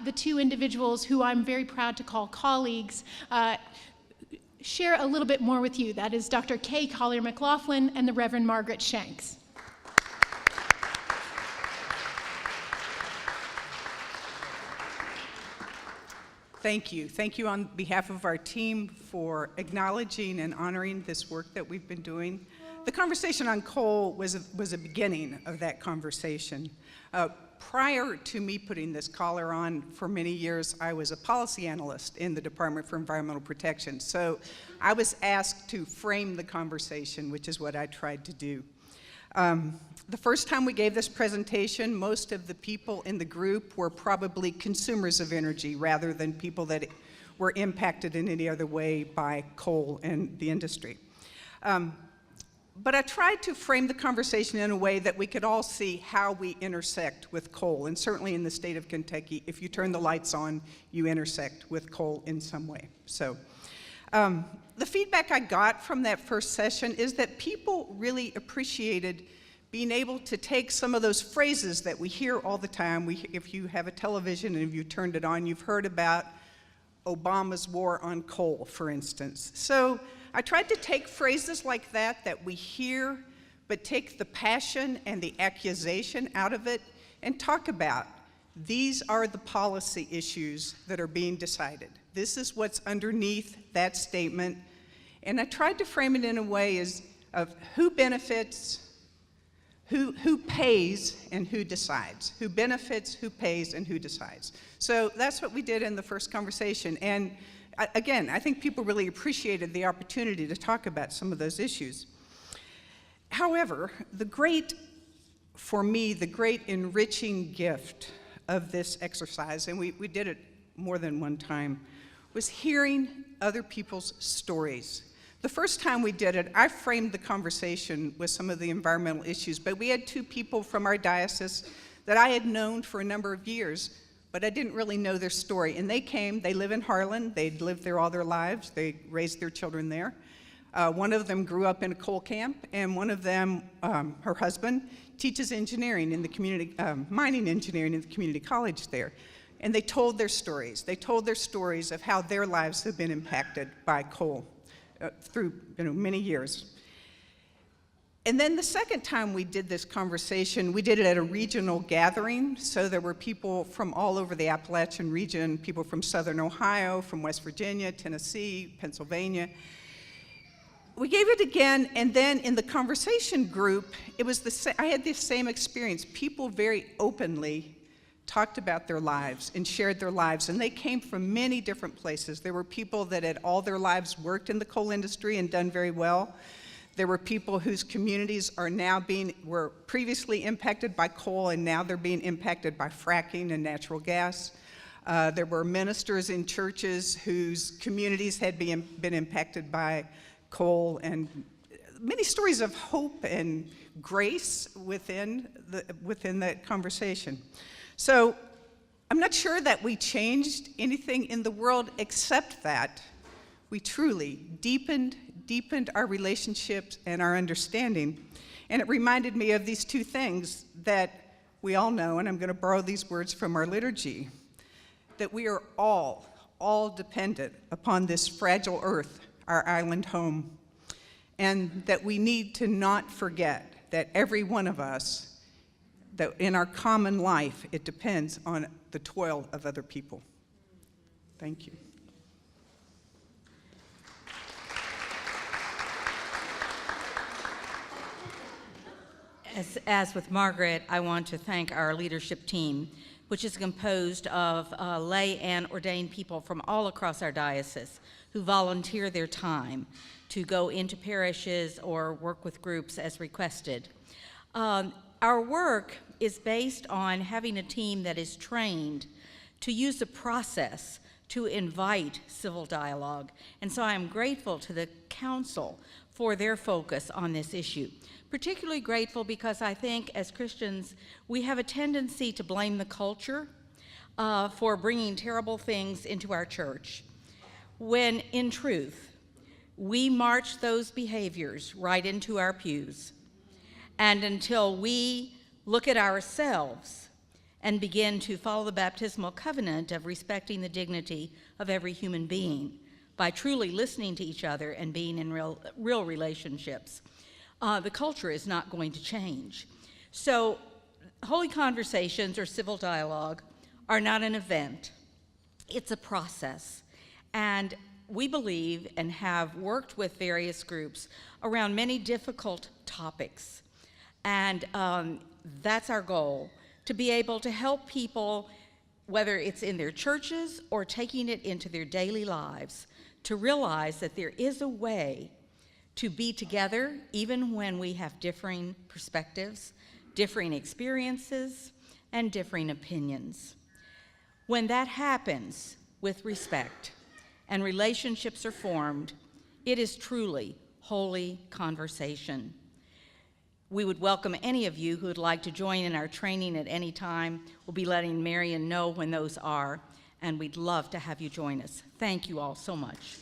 the two individuals who I'm very proud to call colleagues share a little bit more with you. That is Dr. K. Collier McLaughlin and the Reverend Margaret Shanks. Thank you. Thank you on behalf of our team for acknowledging and honoring this work that we've been doing. The conversation on coal was a beginning of that conversation. Prior to me putting this collar on, for many years, I was a policy analyst in the Department for Environmental Protection. So I was asked to frame the conversation, which is what I tried to do. The first time we gave this presentation, most of the people in the group were probably consumers of energy rather than people that were impacted in any other way by coal and the industry. But I tried to frame the conversation in a way that we could all see how we intersect with coal. And certainly in the state of Kentucky, if you turn the lights on, you intersect with coal in some way. So the feedback I got from that first session is that people really appreciated being able to take some of those phrases that we hear all the time. If you have a television and if you turned it on, you've heard about Obama's war on coal, for instance. So I tried to take phrases like that we hear, but take the passion and the accusation out of it and talk about these are the policy issues that are being decided. This is what's underneath that statement. And I tried to frame it in a way of who benefits, who pays, and who decides. Who benefits, who pays, and who decides. So that's what we did in the first conversation. And again, I think people really appreciated the opportunity to talk about some of those issues. However, for me, the great enriching gift of this exercise, and we did it more than one time, was hearing other people's stories. The first time we did it, I framed the conversation with some of the environmental issues, but we had two people from our diocese that I had known for a number of years, but I didn't really know their story. And they came, they live in Harlan, they'd lived there all their lives, they raised their children there. One of them grew up in a coal camp, and one of them, her husband, teaches engineering in the community, mining engineering in the community college there. And they told their stories. They told their stories of how their lives have been impacted by coal through many years. And then the second time we did this conversation, we did it at a regional gathering. So there were people from all over the Appalachian region, people from Southern Ohio, from West Virginia, Tennessee, Pennsylvania. We gave it again, and then in the conversation group, I had the same experience. People very openly talked about their lives and shared their lives, and they came from many different places. There were people that had all their lives worked in the coal industry and done very well. There were people whose communities were previously impacted by coal, and now they're being impacted by fracking and natural gas. There were ministers in churches whose communities had been impacted by coal, and many stories of hope and grace within that conversation. So I'm not sure that we changed anything in the world except that we truly deepened our relationships and our understanding. And it reminded me of these two things that we all know, and I'm going to borrow these words from our liturgy, that we are all dependent upon this fragile earth, our island home, and that we need to not forget that every one of us, that in our common life, it depends on the toil of other people. Thank you. As with Margaret, I want to thank our leadership team, which is composed of lay and ordained people from all across our diocese who volunteer their time to go into parishes or work with groups as requested. Our work is based on having a team that is trained to use the process to invite civil dialogue. And so I am grateful to the council for their focus on this issue. Particularly grateful because I think as Christians, we have a tendency to blame the culture for bringing terrible things into our church, when in truth, we march those behaviors right into our pews. And until we look at ourselves and begin to follow the baptismal covenant of respecting the dignity of every human being by truly listening to each other and being in real relationships, the culture is not going to change. So holy conversations or civil dialogue are not an event. It's a process. And we believe and have worked with various groups around many difficult topics. And that's our goal, to be able to help people, whether it's in their churches or taking it into their daily lives, to realize that there is a way to be together even when we have differing perspectives, differing experiences, and differing opinions. When that happens with respect and relationships are formed, it is truly holy conversation. We would welcome any of you who would like to join in our training at any time. We'll be letting Marion know when those are, and we'd love to have you join us. Thank you all so much.